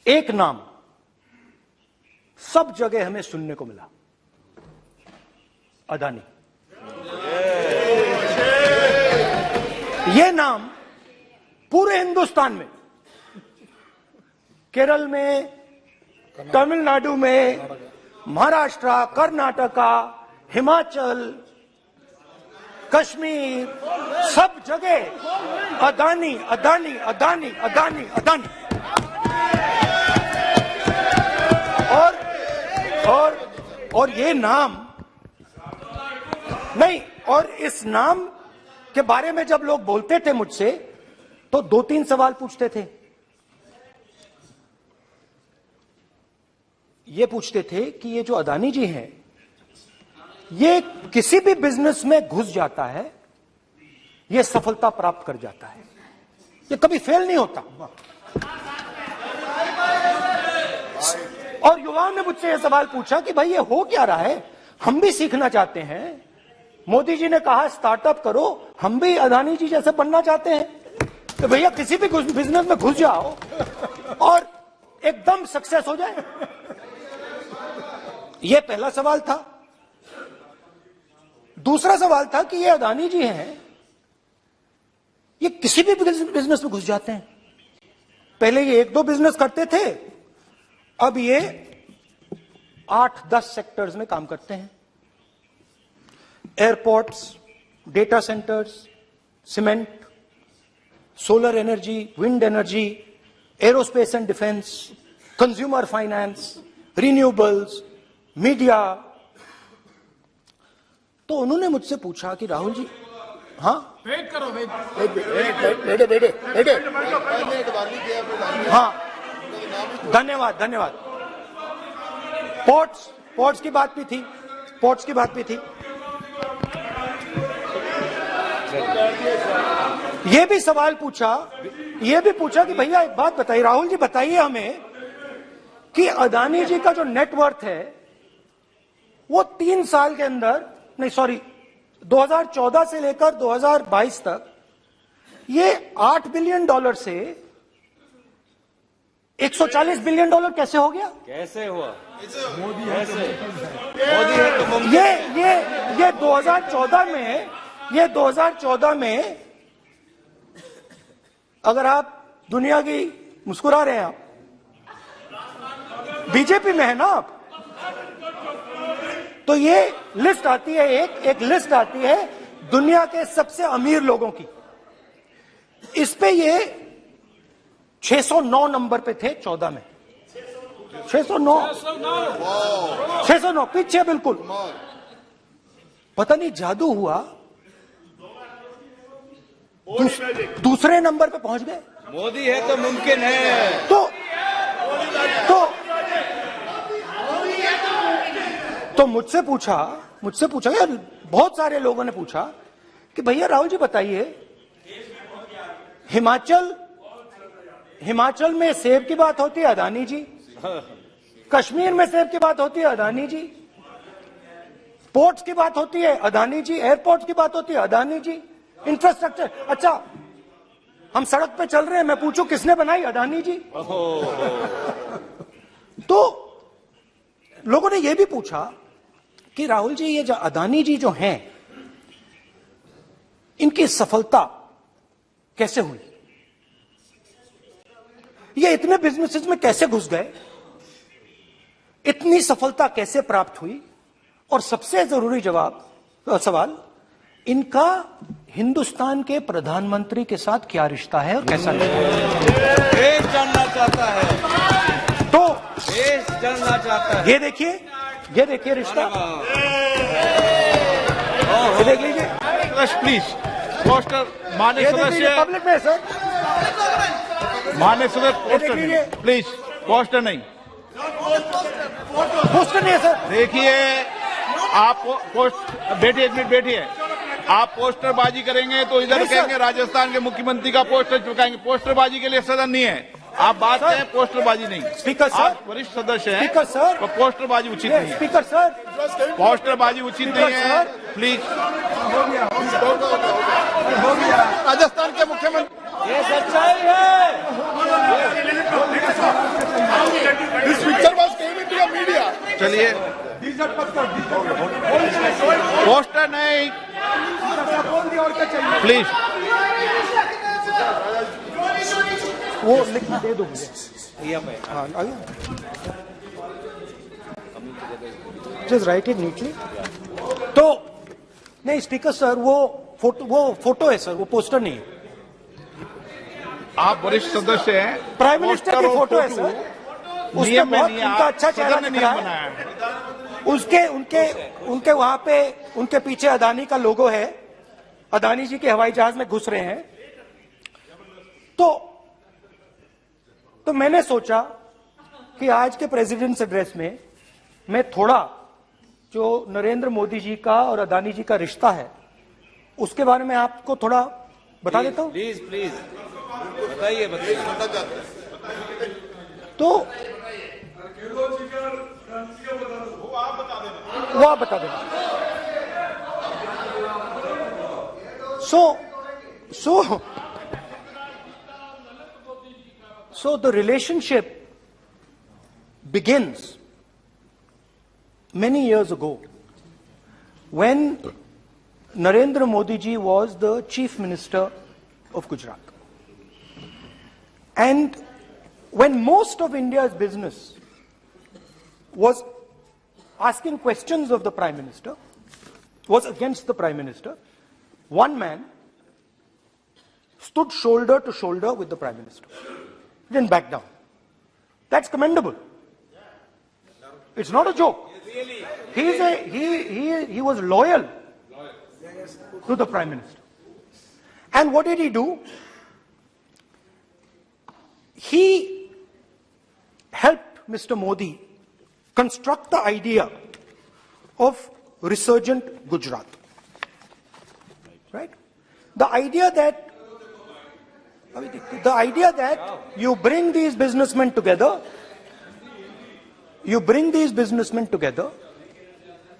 एक नाम सब जगह हमें सुनने को मिला, अदानी। यह नाम पूरे हिंदुस्तान में, केरल में, तमिलनाडु में, महाराष्ट्र, कर्नाटका, हिमाचल, कश्मीर, सब जगह अदानी अदानी अदानी अदानी अदानी। और ये नाम नहीं, और इस नाम के बारे में जब लोग बोलते थे मुझसे तो 2-3 सवाल पूछते थे। ये पूछते थे कि ये जो अदानी जी हैं, ये किसी भी बिजनेस में घुस जाता है, ये सफलता प्राप्त कर जाता है, ये कभी फेल नहीं होता। और युवाओं ने मुझसे यह सवाल पूछा कि भाई ये हो क्या रहा है, हम भी सीखना चाहते हैं। मोदी जी ने कहा स्टार्टअप करो, हम भी अदानी जी जैसे बनना चाहते हैं। तो भैया किसी भी बिजनेस में घुस जाओ और एकदम सक्सेस हो जाए। यह पहला सवाल था। दूसरा सवाल था कि ये अदानी जी हैं, ये किसी भी बिजनेस में घुस जाते हैं। पहले ये 1-2 बिजनेस करते थे, अब ये 8-10 सेक्टर्स में काम करते हैं। Airports, data centres, cement, solar energy, wind energy, aerospace and defence, consumer finance, renewables, media. तो उन्होंने मुझसे पूछा कि राहुल जी, हाँ वेट करो, वेट हाँ, धन्यवाद। पोर्ट्स की बात भी थी। ये भी सवाल पूछा, कि भैया एक बात बताइए, राहुल जी बताइए हमें कि अदानी जी का जो नेटवर्थ है वो 3 साल के अंदर, 2014 से लेकर 2022 तक ये $8 बिलियन से $140 बिलियन कैसे हो गया? कैसे हुआ? मोदी है तो मुमकिन। ये 2014 में अगर आप दुनिया की, मुस्कुरा रहे हैं आप, बीजेपी में है ना आप, तो ये लिस्ट आती है, एक लिस्ट आती है दुनिया के सबसे अमीर लोगों की। इस पे ये 609 नंबर पे थे 14 में। 609 पीछे बिल्कुल। पता नहीं जादू हुआ, दूसरे नंबर पे पहुंच गए। मोदी है तो मुमकिन है। तो मुझसे पूछा यार, बहुत सारे लोगों ने पूछा कि भैया राहुल जी बताइए, हिमाचल में सेब की बात होती है, अदानी जी। कश्मीर में सेब की बात होती है, अदानी जी। पोर्ट्स की बात होती है, अदानी जी। एयरपोर्ट की बात होती है, अदानी जी। इंफ्रास्ट्रक्चर, अच्छा हम सड़क पे चल रहे हैं, मैं पूछूं किसने बनाई, अदानी जी। तो लोगों ने यह भी पूछा कि राहुल जी ये जो अदानी जी जो हैं, इनकी सफलता कैसे हुई, ये इतने बिजनेसेस में कैसे घुस गए, इतनी सफलता कैसे प्राप्त हुई, और सबसे जरूरी सवाल, इनका हिंदुस्तान के प्रधानमंत्री के साथ क्या रिश्ता है और कैसा रिश्ता है, देश जानना चाहता है। तो देश जानना चाहता है। ये देखिए रिश्ता, ये देख लीजिए। प्लीज पोस्टर, माननीय सदस्य, पब्लिक में सर, माननीय सदस्य पोस्टर नहीं, प्लीज पोस्टर नहीं, पोस्टर नहीं है सर। देखिए आप बैठिए, 1 मिनट बैठिए। आप पोस्टरबाजी करेंगे तो इधर कहेंगे राजस्थान के मुख्यमंत्री का पोस्टर चिपकाएंगे। पोस्टरबाजी के लिए सदन नहीं है। आप बात करें, पोस्टरबाजी नहीं। स्पीकर सर, आप वरिष्ठ सदस्य हैं, स्पीकर सर, तो पोस्टरबाजी उचित नहीं है। स्पीकर सर, पोस्टरबाजी उचित नहीं है, प्लीज। राजस्थान के मुख्यमंत्री, ये सच्चाई है। चलिए पोस्टर नहीं प्लीज। वो लिख के दे दो मुझे। हाँ आइए, जस्ट राइट इट नीटली। तो नहीं स्पीकर सर, वो फोटो है सर, वो पोस्टर नहीं है। आप वरिष्ठ सदस्य हैं, प्राइम मिनिस्टर की फोटो है सर, उसमें नियम में बहुत नहीं है, उनका अच्छा सदन चेहरा ने दिख नियम रहा बनाया है। है। उनके वहां पे उनके पीछे अदानी का लोगो है, अदानी जी के हवाई जहाज में घुस रहे हैं। तो मैंने सोचा कि आज के प्रेसिडेंट्स एड्रेस में मैं थोड़ा जो नरेंद्र मोदी जी का और अदानी जी का रिश्ता है उसके बारे में आपको थोड़ा बता देता हूं। प्लीज प्लीज बताइए बताइए। तो वो आप बता देना। So the relationship begins many years ago when Narendra Modi ji was the Chief Minister of Gujarat. And when most of India's business was asking questions of the Prime Minister, was against the Prime Minister, one man stood shoulder to shoulder with the Prime Minister. He didn't back down. That's commendable. It's not a joke. He was loyal to the Prime Minister. And what did he do? He helped Mr. Modi construct the idea of resurgent Gujarat. Right? The idea that you bring these businessmen together,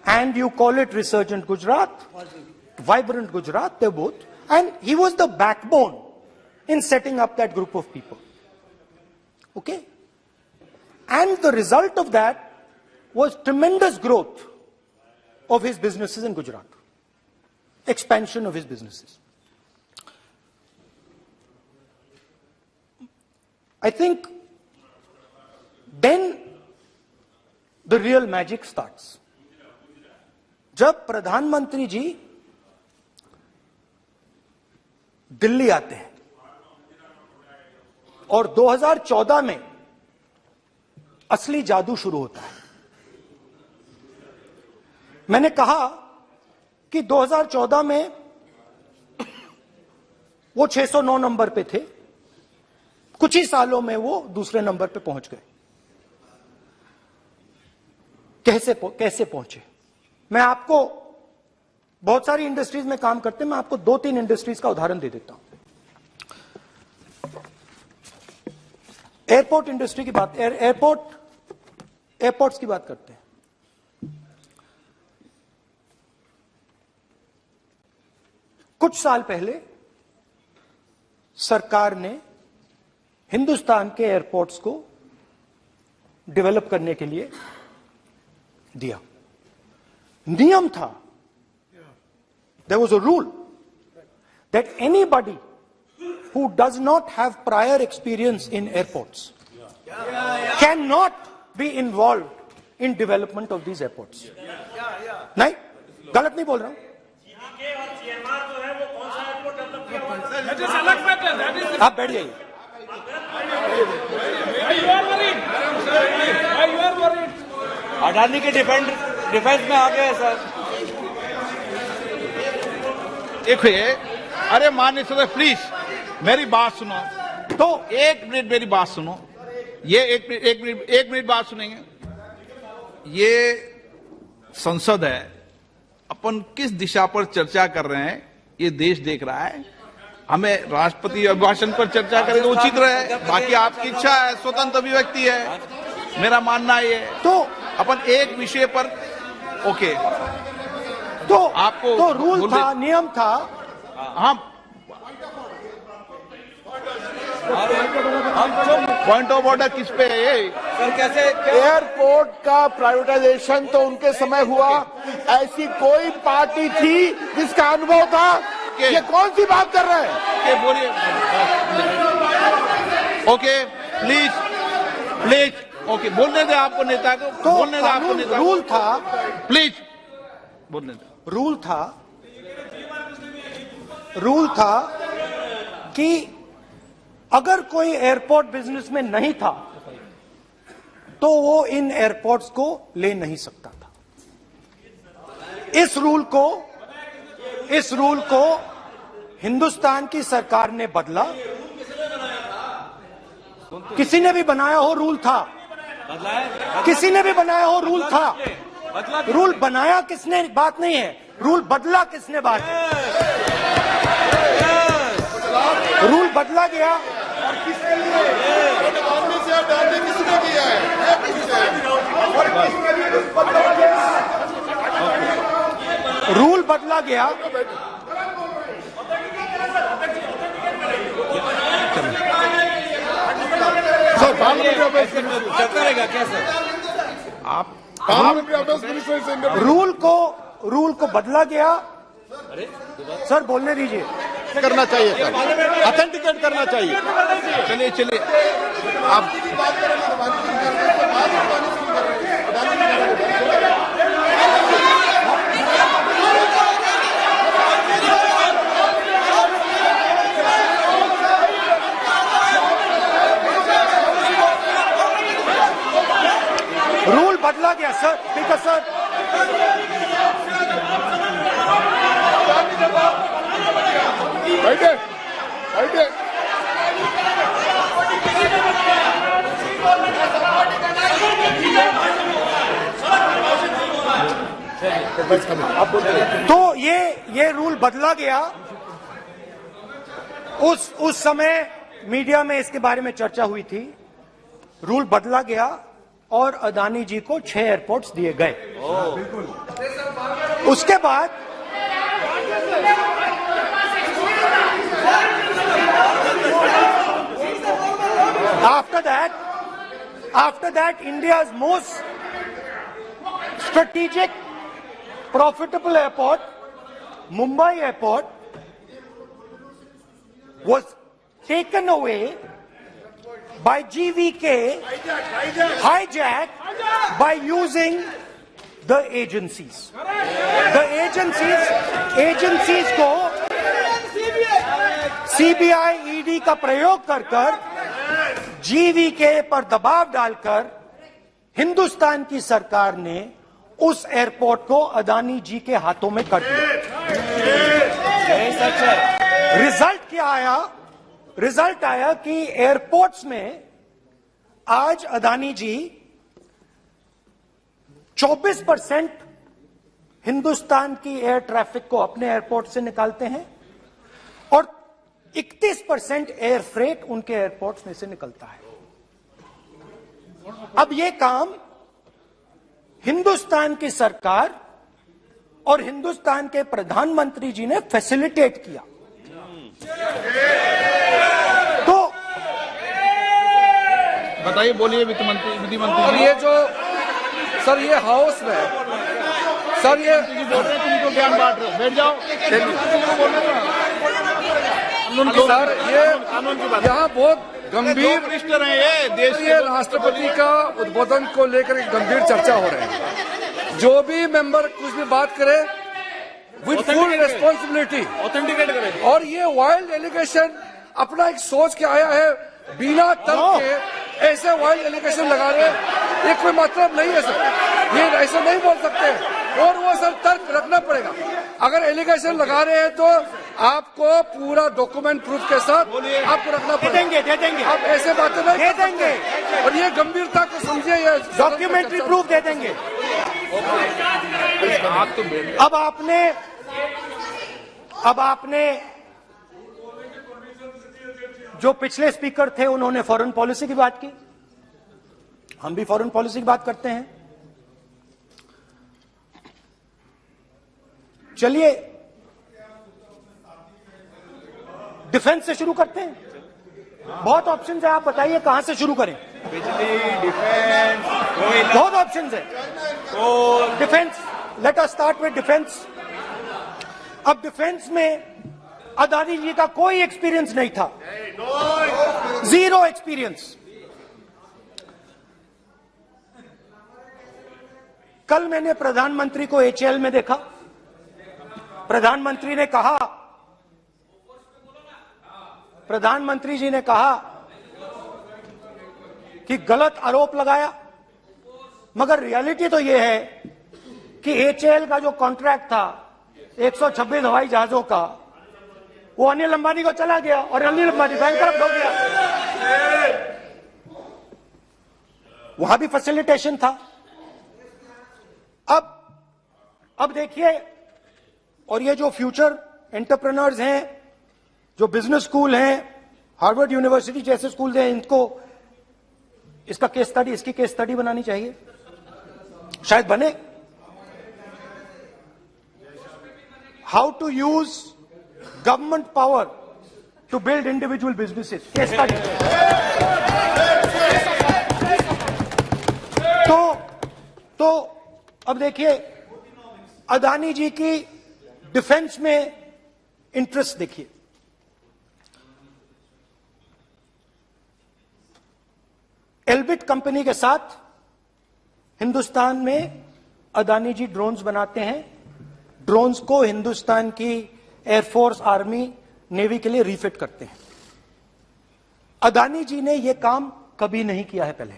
and you call it resurgent Gujarat, vibrant Gujarat, they're both. And he was the backbone in setting up that group of people. Okay? And the result of that was tremendous growth of his businesses in Gujarat. Expansion of his businesses. I think then the real magic starts. जब प्रधानमंत्री जी दिल्ली आते हैं और 2014 में असली जादू शुरू होता है। मैंने कहा कि 2014 में वो 609 नंबर पे थे, कुछ ही सालों में वो दूसरे नंबर पे पहुंच गए। कैसे पहुंचे? मैं आपको, बहुत सारी इंडस्ट्रीज में काम करते हैं, मैं आपको 2-3 इंडस्ट्रीज का उदाहरण दे देता हूं। एयरपोर्ट इंडस्ट्री की बात, एयरपोर्ट्स की बात करते हैं। कुछ साल पहले सरकार ने हिंदुस्तान के एयरपोर्ट्स को डेवलप करने के लिए दिया। नियम था, there was a rule that anybody who does not have prior experience in airports cannot be involved in development of these airports. नहीं, गलत नहीं बोल रहा हूं। आप बैठ जाइए। अडानी के डिफेंस में आ गए सर। देखिए, अरे माननीय सदस्य प्लीज मेरी बात सुनो। तो एक मिनट मेरी बात सुनो। ये एक मिनट बात सुनेंगे। ये संसद है, अपन किस दिशा पर चर्चा कर रहे हैं ये देश देख रहा है। हमें राष्ट्रपति अभिभाषण पर चर्चा करें तो उचित रहे, बाकी आपकी इच्छा है, स्वतंत्र अभिव्यक्ति है। मेरा मानना ये है तो अपन एक विषय पर ओके। तो आपको तो रूल था, नियम था। हाँ पॉइंट ऑफ ऑर्डर किस पे है? सर कैसे एयरपोर्ट का प्राइवेटाइजेशन तो उनके समय हुआ, ऐसी कोई पार्टी थी जिसका अनुभव था? ये कौन सी बात कर रहे हैं? के बोलिए। ओके प्लीज प्लीज, ओके बोलने दे आपको नेता को, तो बोलने दे आपको कानून नेता को। रूल था, प्लीज बोलने दे। रूल था कि अगर कोई एयरपोर्ट बिजनेस में नहीं था तो वो इन एयरपोर्ट्स को ले नहीं सकता था। इस रूल को हिंदुस्तान की सरकार ने बदला। किसी ने भी बनाया हो रूल था, किसी ने भी बनाया हो रूल था। रूल बनाया किसने बात नहीं है, रूल बदला किसने बात है। रूल बदला गया, रूल बदला गया। चलता रहेगा क्या सर? रूल को बदला गया। सर बोलने दीजिए। करना चाहिए सर, ऑथेंटिकेट करना चाहिए। चलिए चलिए आप रूल बदला गया सर, ठीक है सर। बैठे बैठे तो ये रूल बदला गया। उस समय मीडिया में इसके बारे में चर्चा हुई थी। रूल बदला गया और अदानी जी को 6 एयरपोर्ट्स दिए गए। उसके बाद after that India's most strategic profitable airport, Mumbai airport, was taken away by GVK, hijacked by using the agencies. The agencies को CBI, ED का प्रयोग कर GVK पर दबाव डालकर हिंदुस्तान की सरकार ने उस एयरपोर्ट को अदानी जी के हाथों में कर दिया। सच है। रिजल्ट क्या आया? रिजल्ट आया कि एयरपोर्ट्स में आज अदानी जी 24% हिंदुस्तान की एयर ट्रैफिक को अपने एयरपोर्ट से निकालते हैं और 31% एयर फ्रेट उनके एयरपोर्ट्स में से निकलता है। अब यह काम हिंदुस्तान की सरकार और हिंदुस्तान के प्रधानमंत्री जी ने फैसिलिटेट किया। तो बताइए, बोलिए वित्त मंत्री, विधि मंत्री। और ये जो सर ये हाउस में सर ये बोल रहे हैं, तुम तो ज्ञान बांट रहे हो, बैठ जाओ। सर ये यहाँ बहुत गंभीर मिनिस्टर हैं ये देश के। ये राष्ट्रपति का उद्बोधन को लेकर एक गंभीर चर्चा हो रही है। जो भी मेंबर कुछ भी बात करे विद फुल रिस्पॉन्सिबिलिटी ऑथेंटिकेट करें। और ये वाइल्ड एलिगेशन अपना एक सोच के आया है, बिना तर्क के ऐसे वाइल्ड एलिगेशन लगा रहे, ये कोई मतलब नहीं है सर। ये ऐसे नहीं बोल सकते और वो सर तर्क रखना पड़ेगा। अगर एलिगेशन लगा रहे हैं तो आपको पूरा डॉक्यूमेंट प्रूफ के साथ आपको रखना पड़ेगा। दे देंगे आप ऐसे बातें नहीं दे देंगे, और ये गंभीरता को समझिए। ये डॉक्यूमेंट्री प्रूफ दे देंगे। आप तो बैठ। अब आपने जो पिछले स्पीकर थे उन्होंने फॉरेन पॉलिसी की बात की, हम भी फॉरेन पॉलिसी की बात करते हैं। चलिए डिफेंस से शुरू करते हैं। बहुत ऑप्शन है, आप बताइए कहां से शुरू करें। बिजली, डिफेंस, कोयला, बहुत ऑप्शन है। Coal, defence, let us start with defence. अब डिफेंस में अदानी जी का कोई एक्सपीरियंस नहीं था, जीरो एक्सपीरियंस। कल मैंने प्रधानमंत्री को एचएएल में देखा। प्रधानमंत्री जी ने कहा कि गलत आरोप लगाया, मगर रियलिटी तो यह है कि एचएएल का जो कॉन्ट्रैक्ट था 126 हवाई जहाजों का, वो अनिल अंबानी को चला गया और अनिल अंबानी बैंकरप्ट हो गया। वहां भी फैसिलिटेशन था। अब देखिए, और ये जो फ्यूचर एंटरप्रेन्योर्स हैं, जो बिजनेस स्कूल हैं, हार्वर्ड यूनिवर्सिटी जैसे स्कूल हैं, इनको इसका केस स्टडी, इसकी केस स्टडी बनानी चाहिए, शायद बने। How to use government power to build individual businesses, case study. तो अब देखिए, अदानी जी की डिफेंस में इंटरेस्ट देखिए। एल्बिट कंपनी के साथ हिंदुस्तान में अदानी जी ड्रोन्स बनाते हैं। ड्रोन्स को हिंदुस्तान की एयरफोर्स, आर्मी, नेवी के लिए रीफिट करते हैं। अदानी जी ने यह काम कभी नहीं किया है पहले।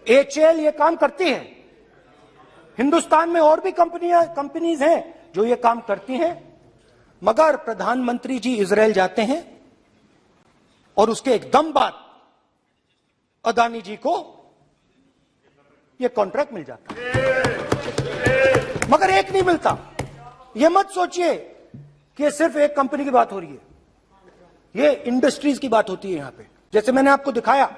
एचएएल ये काम करती है। हिंदुस्तान में और भी कंपनीज हैं जो ये काम करती हैं, मगर प्रधानमंत्री जी इजरायल जाते हैं और उसके एकदम बाद अदानी जी को ये कॉन्ट्रैक्ट मिल जाता है, मगर एक नहीं मिलता। ये मत सोचिए कि ये सिर्फ एक कंपनी की बात हो रही है, ये इंडस्ट्रीज की बात होती है यहां पे। जैसे मैंने आपको दिखाया,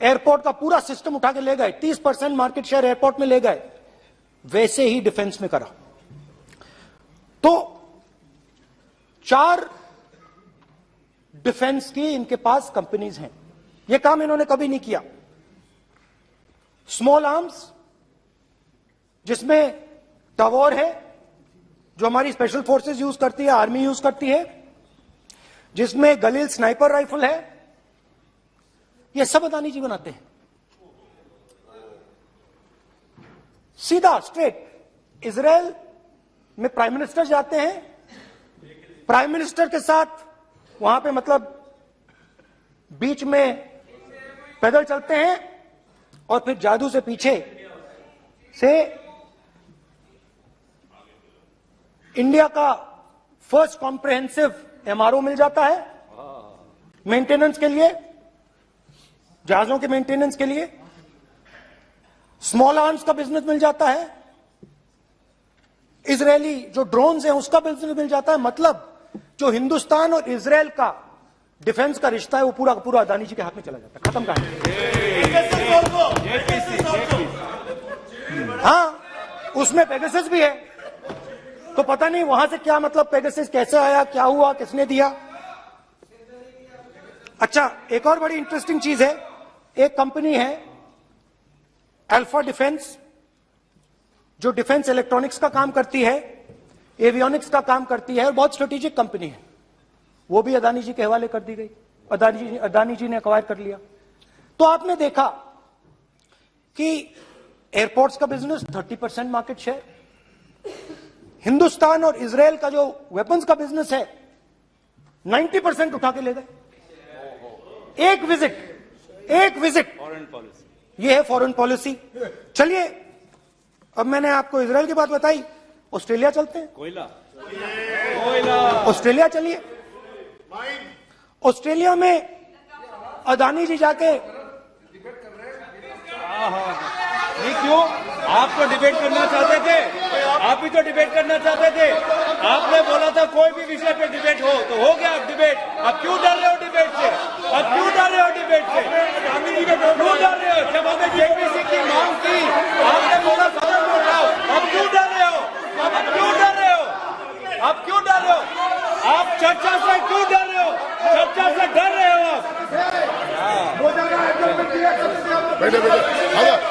एयरपोर्ट का पूरा सिस्टम उठा के ले गए, 30% मार्केट शेयर एयरपोर्ट में ले गए, वैसे ही डिफेंस में करा। तो 4 डिफेंस की इनके पास कंपनीज हैं। यह काम इन्होंने कभी नहीं किया। स्मॉल आर्म्स, जिसमें टवॉर है, जो हमारी स्पेशल फोर्सेस यूज करती है, आर्मी यूज करती है, जिसमें गलील स्नाइपर राइफल है, ये सब अदानी जी बनाते हैं। सीधा स्ट्रेट इजरायल में प्राइम मिनिस्टर जाते हैं, प्राइम मिनिस्टर के साथ वहां पे मतलब बीच में पैदल चलते हैं और फिर जादू से पीछे से इंडिया का फर्स्ट कॉम्प्रिहेंसिव एमआरओ मिल जाता है मेंटेनेंस के लिए, जहाजों के मेंटेनेंस के लिए। स्मॉल आर्म्स का बिजनेस मिल जाता है, इजरायली जो ड्रोन्स हैं उसका बिजनेस मिल जाता है। मतलब जो हिंदुस्तान और इजरायल का डिफेंस का रिश्ता है वो पूरा का पूरा अदानी जी के हाथ में चला जाता है, खत्म कहानी। हाँ, उसमें पेगासस भी है, तो पता नहीं वहां से क्या मतलब पेगासस कैसे आया, क्या हुआ, किसने दिया। अच्छा, एक और बड़ी इंटरेस्टिंग चीज है, एक कंपनी है अल्फा डिफेंस, जो डिफेंस इलेक्ट्रॉनिक्स का काम करती है, एवियोनिक्स का काम करती है, और बहुत स्ट्रेटेजिक कंपनी है। वो भी अदानी जी के हवाले कर दी गई, अदानी जी ने एक्वायर कर लिया। तो आपने देखा कि एयरपोर्ट्स का बिजनेस 30% मार्केट शेयर, हिंदुस्तान और इजरायल का जो वेपन्स का बिजनेस है 90% उठा के ले गए। एक विजिट फॉरेन पॉलिसी, ये है फॉरेन पॉलिसी। चलिए, अब मैंने आपको इजरायल की बात बताई, ऑस्ट्रेलिया चलते हैं। कोयला, ऑस्ट्रेलिया चलिए। ऑस्ट्रेलिया में अदानी जी जाके, नहीं क्यों? आप तो डिबेट करना चाहते थे, आप भी तो डिबेट करना चाहते थे। आपने बोला था कोई भी विषय पे डिबेट हो, तो हो गया अब डिबेट। अब क्यों डर रहे हो डिबेट से? अब क्यों डर रहे हो डिबेट से? क्यों डर रहे हो? जब हमने जेपीसी की मांग की, आपने बोला सदन में उठाओ। अब क्यों डर रहे हो? अब क्यों डर रहे हो? अब क्यों डर रहे हो? आप चर्चा से क्यों डर रहे हो? चर्चा बैठे बैठे